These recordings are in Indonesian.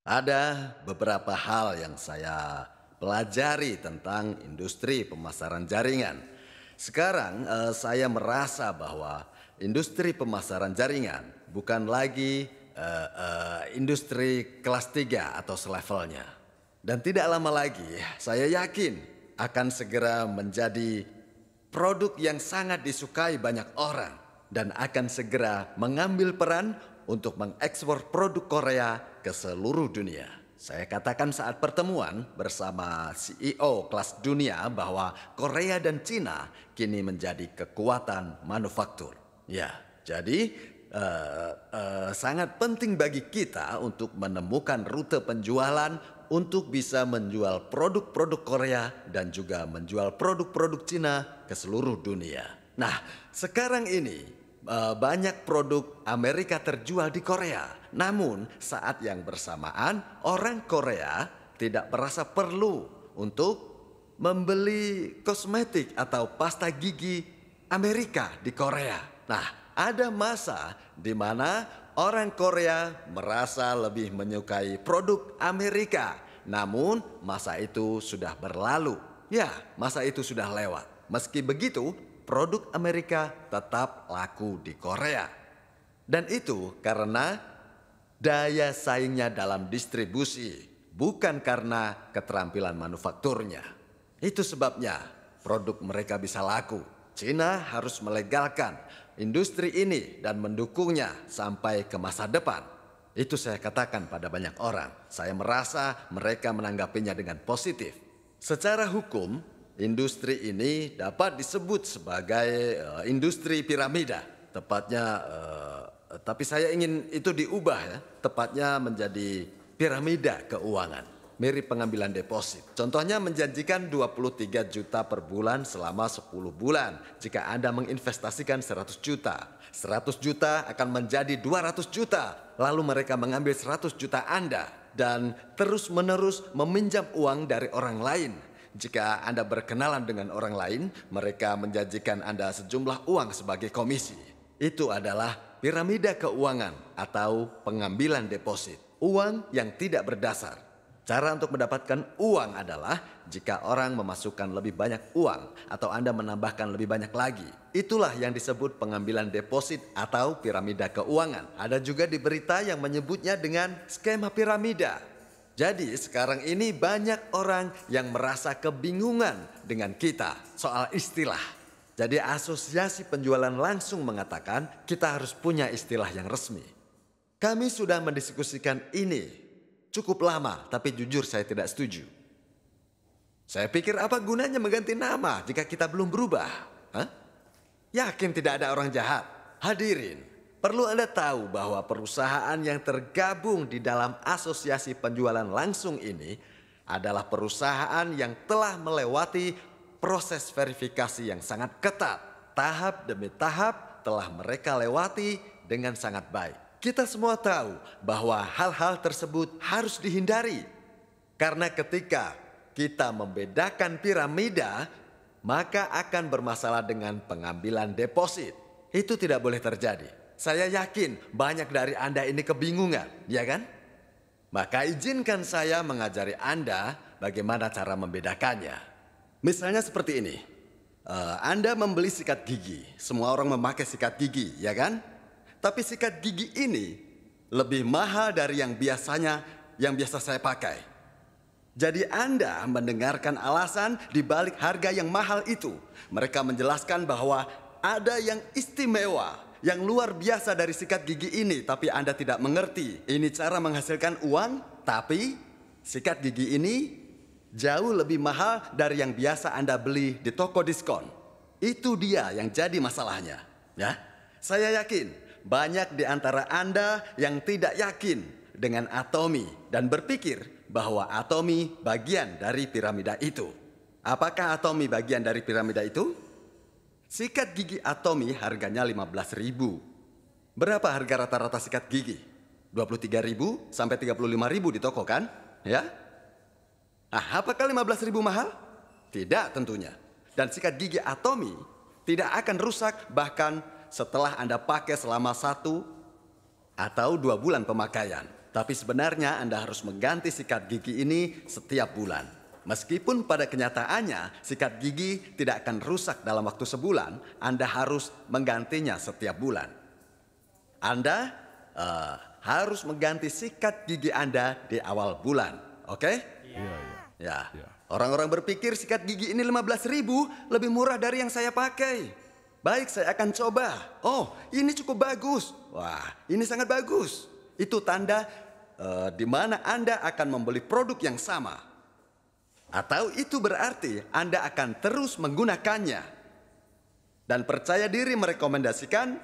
Ada beberapa hal yang saya pelajari tentang industri pemasaran jaringan. Sekarang saya merasa bahwa industri pemasaran jaringan bukan lagi industri kelas 3 atau selevelnya. Dan tidak lama lagi saya yakin akan segera menjadi produk yang sangat disukai banyak orang dan akan segera mengambil peran untuk mengekspor produk Korea ke seluruh dunia. Saya katakan saat pertemuan bersama CEO kelas dunia bahwa Korea dan Cina kini menjadi kekuatan manufaktur. Ya, jadi sangat penting bagi kita untuk menemukan rute penjualan untuk bisa menjual produk-produk Korea dan juga menjual produk-produk Cina ke seluruh dunia. Nah, sekarang ini banyak produk Amerika terjual di Korea. Namun saat yang bersamaan orang Korea tidak merasa perlu untuk membeli kosmetik atau pasta gigi Amerika di Korea. Nah, ada masa di mana orang Korea merasa lebih menyukai produk Amerika. Namun masa itu sudah berlalu. Ya, masa itu sudah lewat. Meski begitu, produk Amerika tetap laku di Korea. Dan itu karena daya saingnya dalam distribusi, bukan karena keterampilan manufakturnya. Itu sebabnya produk mereka bisa laku. Cina harus melegalkan industri ini dan mendukungnya sampai ke masa depan. Itu saya katakan pada banyak orang. Saya merasa mereka menanggapinya dengan positif. Secara hukum, industri ini dapat disebut sebagai industri piramida. Tepatnya, tapi saya ingin itu diubah ya. Tepatnya menjadi piramida keuangan. Mirip pengambilan deposit. Contohnya menjanjikan 23 juta per bulan selama 10 bulan. Jika Anda menginvestasikan 100 juta. 100 juta akan menjadi 200 juta. Lalu mereka mengambil 100 juta Anda. Dan terus menerus meminjam uang dari orang lain. Jika Anda berkenalan dengan orang lain, mereka menjanjikan Anda sejumlah uang sebagai komisi. Itu adalah piramida keuangan atau pengambilan deposit. Uang yang tidak berdasar. Cara untuk mendapatkan uang adalah jika orang memasukkan lebih banyak uang atau Anda menambahkan lebih banyak lagi. Itulah yang disebut pengambilan deposit atau piramida keuangan. Ada juga di berita yang menyebutnya dengan skema piramida. Jadi sekarang ini banyak orang yang merasa kebingungan dengan kita soal istilah. Jadi asosiasi penjualan langsung mengatakan kita harus punya istilah yang resmi. Kami sudah mendiskusikan ini cukup lama, tapi jujur saya tidak setuju. Saya pikir apa gunanya mengganti nama jika kita belum berubah? Hah? Yakin tidak ada orang jahat? Hadirin, perlu Anda tahu bahwa perusahaan yang tergabung di dalam asosiasi penjualan langsung ini adalah perusahaan yang telah melewati proses verifikasi yang sangat ketat. Tahap demi tahap telah mereka lewati dengan sangat baik. Kita semua tahu bahwa hal-hal tersebut harus dihindari. Karena ketika kita membedakan piramida, maka akan bermasalah dengan pengambilan deposit. Itu tidak boleh terjadi. Saya yakin banyak dari Anda ini kebingungan, ya kan? Maka izinkan saya mengajari Anda bagaimana cara membedakannya. Misalnya seperti ini. Anda membeli sikat gigi. Semua orang memakai sikat gigi, ya kan? Tapi sikat gigi ini lebih mahal dari yang biasa saya pakai. Jadi Anda mendengarkan alasan di balik harga yang mahal itu. Mereka menjelaskan bahwa ada yang istimewa, yang luar biasa dari sikat gigi ini, tapi Anda tidak mengerti. Ini cara menghasilkan uang, tapi sikat gigi ini jauh lebih mahal dari yang biasa Anda beli di toko diskon. Itu dia yang jadi masalahnya, ya. Saya yakin banyak di antara Anda yang tidak yakin dengan Atomy dan berpikir bahwa Atomy bagian dari piramida itu. Apakah Atomy bagian dari piramida itu? Sikat gigi Atomy harganya 15.000. Berapa harga rata-rata sikat gigi? 23.000 sampai 35.000 di toko kan? Ya? Apakah 15.000 mahal? Tidak tentunya. Dan sikat gigi Atomy tidak akan rusak bahkan setelah Anda pakai selama 1 atau 2 bulan pemakaian. Tapi sebenarnya Anda harus mengganti sikat gigi ini setiap bulan. Meskipun pada kenyataannya sikat gigi tidak akan rusak dalam waktu sebulan, Anda harus menggantinya setiap bulan. Anda harus mengganti sikat gigi Anda di awal bulan, oke? Ya. Orang-orang berpikir sikat gigi ini 15.000 lebih murah dari yang saya pakai. Baik, saya akan coba. Oh, ini cukup bagus. Wah, ini sangat bagus. Itu tanda di mana Anda akan membeli produk yang sama. Atau itu berarti Anda akan terus menggunakannya. Dan percaya diri merekomendasikan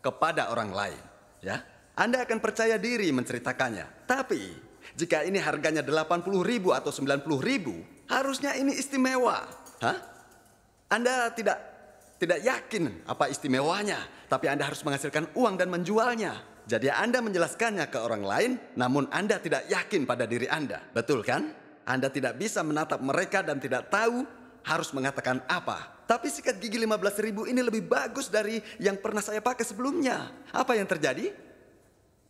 kepada orang lain. Ya, Anda akan percaya diri menceritakannya. Tapi jika ini harganya 80.000 atau 90.000, harusnya ini istimewa. Hah? Anda tidak yakin apa istimewanya, tapi Anda harus menghasilkan uang dan menjualnya. Jadi Anda menjelaskannya ke orang lain, namun Anda tidak yakin pada diri Anda. Betul kan? Anda tidak bisa menatap mereka dan tidak tahu harus mengatakan apa. Tapi sikat gigi 15.000 ini lebih bagus dari yang pernah saya pakai sebelumnya. Apa yang terjadi?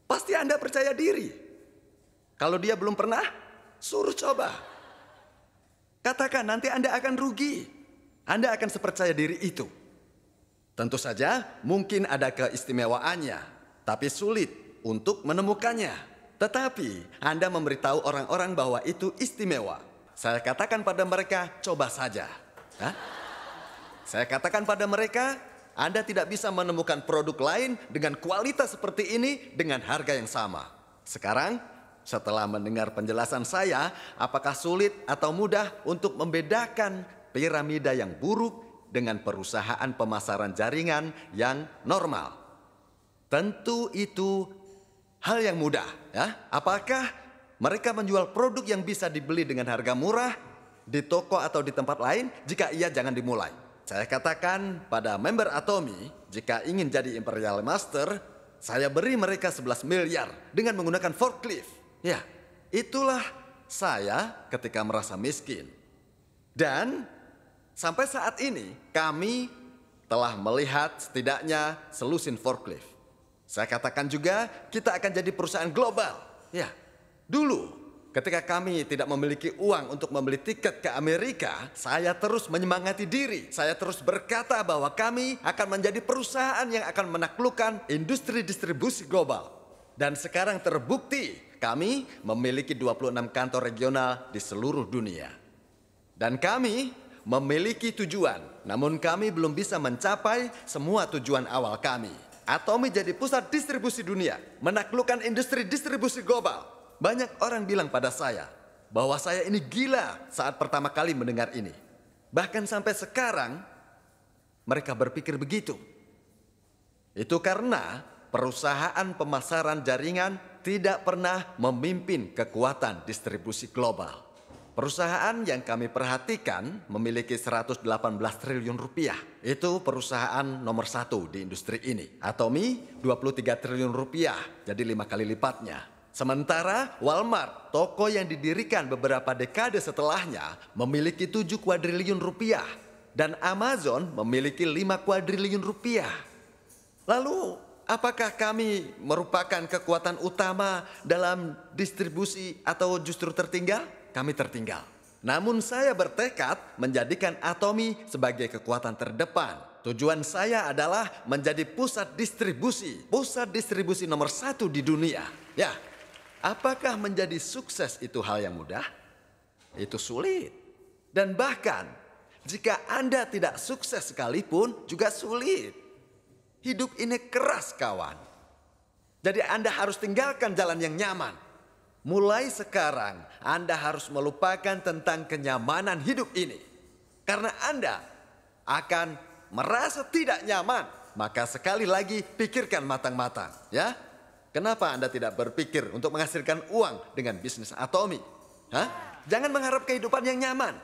Pasti Anda percaya diri. Kalau dia belum pernah, suruh coba. Katakan nanti Anda akan rugi. Anda akan sepercaya diri itu. Tentu saja mungkin ada keistimewaannya, tapi sulit untuk menemukannya. Tetapi Anda memberitahu orang-orang bahwa itu istimewa. Saya katakan pada mereka, coba saja. Hah? Saya katakan pada mereka, Anda tidak bisa menemukan produk lain dengan kualitas seperti ini dengan harga yang sama. Sekarang, setelah mendengar penjelasan saya, apakah sulit atau mudah untuk membedakan piramida yang buruk dengan perusahaan pemasaran jaringan yang normal? Tentu itu hal yang mudah, ya. Apakah mereka menjual produk yang bisa dibeli dengan harga murah di toko atau di tempat lain? Jika iya, jangan dimulai. Saya katakan pada member Atomy, jika ingin jadi Imperial Master, saya beri mereka 11 miliar dengan menggunakan forklift. Ya, itulah saya ketika merasa miskin. Dan sampai saat ini kami telah melihat setidaknya selusin forklift. Saya katakan juga kita akan jadi perusahaan global. Ya, dulu ketika kami tidak memiliki uang untuk membeli tiket ke Amerika, saya terus menyemangati diri. Saya terus berkata bahwa kami akan menjadi perusahaan yang akan menaklukkan industri distribusi global. Dan sekarang terbukti kami memiliki 26 kantor regional di seluruh dunia. Dan kami memiliki tujuan, namun kami belum bisa mencapai semua tujuan awal kami. Atomy jadi pusat distribusi dunia, menaklukkan industri distribusi global. Banyak orang bilang pada saya bahwa saya ini gila saat pertama kali mendengar ini. Bahkan sampai sekarang mereka berpikir begitu. Itu karena perusahaan pemasaran jaringan tidak pernah memimpin kekuatan distribusi global. Perusahaan yang kami perhatikan memiliki 118 triliun rupiah. Itu perusahaan nomor 1 di industri ini. Atomy 23 triliun rupiah, jadi 5 kali lipatnya. Sementara Walmart, toko yang didirikan beberapa dekade setelahnya, memiliki 7 kuadriliun rupiah. Dan Amazon memiliki 5 kuadriliun rupiah. Lalu, apakah kami merupakan kekuatan utama dalam distribusi atau justru tertinggal? Kami tertinggal. Namun saya bertekad menjadikan Atomy sebagai kekuatan terdepan. Tujuan saya adalah menjadi pusat distribusi nomor 1 di dunia. Ya. Apakah menjadi sukses itu hal yang mudah? Itu sulit. Dan bahkan jika Anda tidak sukses sekalipun juga sulit. Hidup ini keras, kawan. Jadi Anda harus tinggalkan jalan yang nyaman. Mulai sekarang Anda harus melupakan tentang kenyamanan hidup ini. Karena Anda akan merasa tidak nyaman. Maka sekali lagi pikirkan matang-matang, ya. Kenapa Anda tidak berpikir untuk menghasilkan uang dengan bisnis Atomy? Hah? Jangan mengharap kehidupan yang nyaman.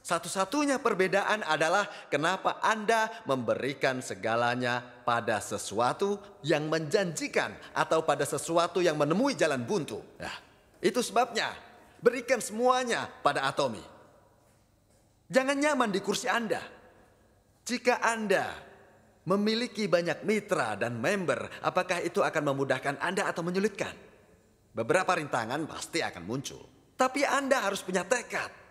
Satu-satunya perbedaan adalah kenapa Anda memberikan segalanya pada sesuatu yang menjanjikan atau pada sesuatu yang menemui jalan buntu. Ya, itu sebabnya berikan semuanya pada Atomy. Jangan nyaman di kursi Anda. Jika Anda memiliki banyak mitra dan member, apakah itu akan memudahkan Anda atau menyulitkan? Beberapa rintangan pasti akan muncul. Tapi Anda harus punya tekad.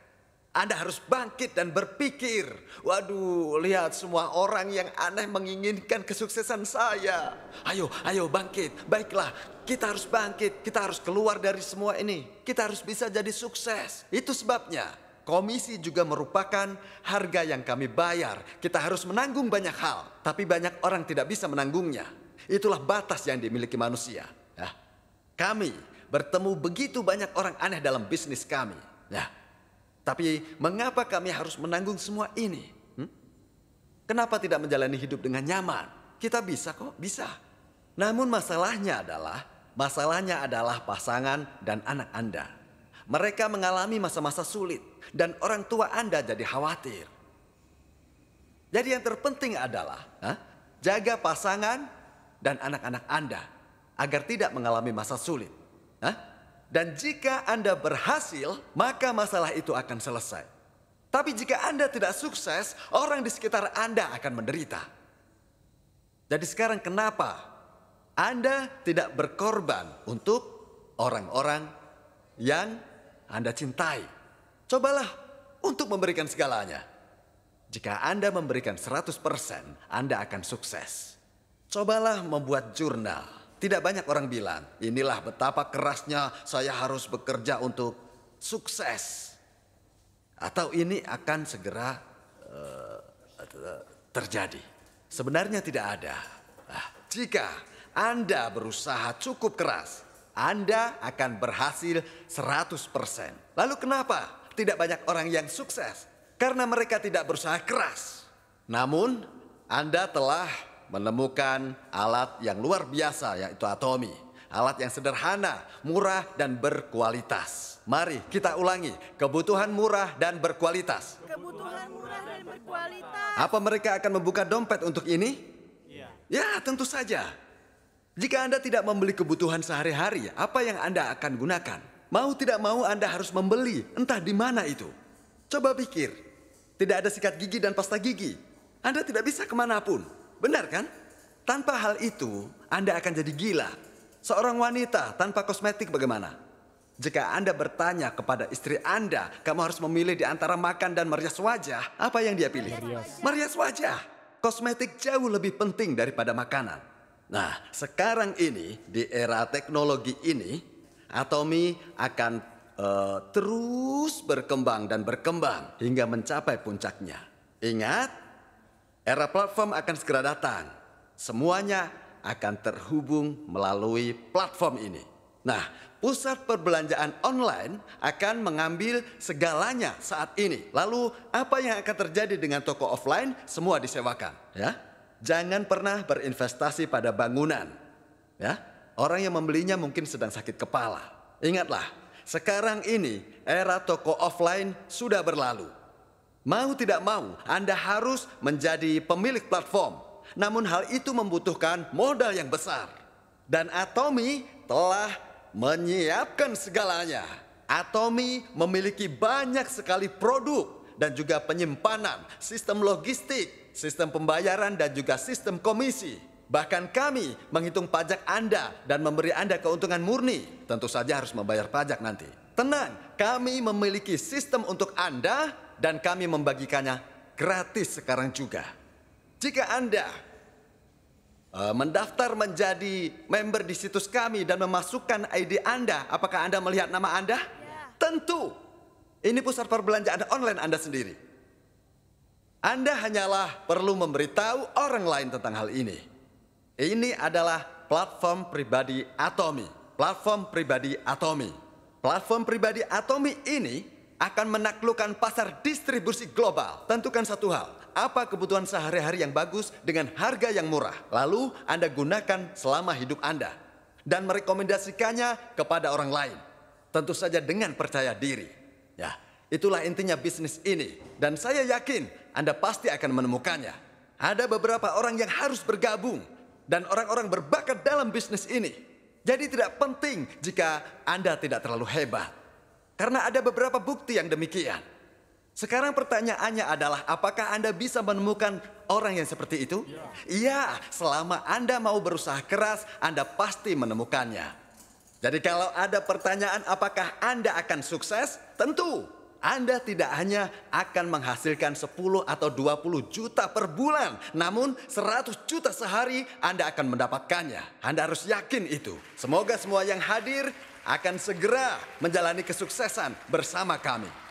Anda harus bangkit dan berpikir, waduh, lihat semua orang yang aneh menginginkan kesuksesan saya. Ayo bangkit, baiklah, kita harus bangkit, kita harus keluar dari semua ini. Kita harus bisa jadi sukses. Itu sebabnya komisi juga merupakan harga yang kami bayar. Kita harus menanggung banyak hal, tapi banyak orang tidak bisa menanggungnya. Itulah batas yang dimiliki manusia. Nah, kami bertemu begitu banyak orang aneh dalam bisnis kami. Nah, tapi mengapa kami harus menanggung semua ini? Kenapa tidak menjalani hidup dengan nyaman? Kita bisa kok, bisa. Namun masalahnya adalah pasangan dan anak Anda. Mereka mengalami masa-masa sulit dan orang tua Anda jadi khawatir. Jadi yang terpenting adalah jaga pasangan dan anak-anak Anda agar tidak mengalami masa sulit. Dan jika Anda berhasil, maka masalah itu akan selesai. Tapi jika Anda tidak sukses, orang di sekitar Anda akan menderita. Jadi sekarang kenapa Anda tidak berkorban untuk orang-orang yang Anda cintai? Cobalah untuk memberikan segalanya. Jika Anda memberikan 100%, Anda akan sukses. Cobalah membuat jurnal. Tidak banyak orang bilang, inilah betapa kerasnya saya harus bekerja untuk sukses. Atau ini akan segera terjadi. Sebenarnya tidak ada. Jika Anda berusaha cukup keras, Anda akan berhasil 100%. Lalu kenapa tidak banyak orang yang sukses? Karena mereka tidak berusaha keras. Namun, Anda telah menemukan alat yang luar biasa, yaitu Atomy. Alat yang sederhana, murah, dan berkualitas. Mari kita ulangi, kebutuhan murah dan berkualitas. Kebutuhan murah dan berkualitas. Apa mereka akan membuka dompet untuk ini? Ya, tentu saja. Jika Anda tidak membeli kebutuhan sehari-hari, apa yang Anda akan gunakan? Mau tidak mau Anda harus membeli, entah di mana itu. Coba pikir, tidak ada sikat gigi dan pasta gigi. Anda tidak bisa kemanapun. Benar kan? Tanpa hal itu, Anda akan jadi gila. Seorang wanita tanpa kosmetik bagaimana? Jika Anda bertanya kepada istri Anda, kamu harus memilih di antara makan dan merias wajah, apa yang dia pilih? Merias wajah. Kosmetik jauh lebih penting daripada makanan. Nah, sekarang ini, di era teknologi ini, Atomy akan terus berkembang dan berkembang hingga mencapai puncaknya. Ingat, era platform akan segera datang. Semuanya akan terhubung melalui platform ini. Nah, pusat perbelanjaan online akan mengambil segalanya saat ini. Lalu, apa yang akan terjadi dengan toko offline? Semua disewakan, ya. Jangan pernah berinvestasi pada bangunan, ya. Orang yang membelinya mungkin sedang sakit kepala. Ingatlah, sekarang ini era toko offline sudah berlalu. Mau tidak mau, Anda harus menjadi pemilik platform. Namun hal itu membutuhkan modal yang besar. Dan Atomy telah menyiapkan segalanya. Atomy memiliki banyak sekali produk dan juga penyimpanan, sistem logistik, sistem pembayaran dan juga sistem komisi. Bahkan kami menghitung pajak Anda dan memberi Anda keuntungan murni. Tentu saja harus membayar pajak nanti. Tenang, kami memiliki sistem untuk Anda dan kami membagikannya gratis sekarang juga. Jika Anda mendaftar menjadi member di situs kami dan memasukkan ID Anda, apakah Anda melihat nama Anda? Ya. Tentu. Ini pusat perbelanjaan online Anda sendiri. Anda hanyalah perlu memberitahu orang lain tentang hal ini. Ini adalah platform pribadi Atomy. Platform pribadi Atomy. Platform pribadi Atomy ini akan menaklukkan pasar distribusi global. Tentukan satu hal, apa kebutuhan sehari-hari yang bagus dengan harga yang murah. Lalu Anda gunakan selama hidup Anda. Dan merekomendasikannya kepada orang lain. Tentu saja dengan percaya diri. Ya, itulah intinya bisnis ini. Dan saya yakin Anda pasti akan menemukannya. Ada beberapa orang yang harus bergabung. Dan orang-orang berbakat dalam bisnis ini. Jadi tidak penting jika Anda tidak terlalu hebat. Karena ada beberapa bukti yang demikian. Sekarang pertanyaannya adalah apakah Anda bisa menemukan orang yang seperti itu? Iya, selama Anda mau berusaha keras, Anda pasti menemukannya. Jadi kalau ada pertanyaan apakah Anda akan sukses? Tentu. Anda tidak hanya akan menghasilkan 10 atau 20 juta per bulan. Namun 100 juta sehari Anda akan mendapatkannya. Anda harus yakin itu. Semoga semua yang hadir akan segera menjalani kesuksesan bersama kami.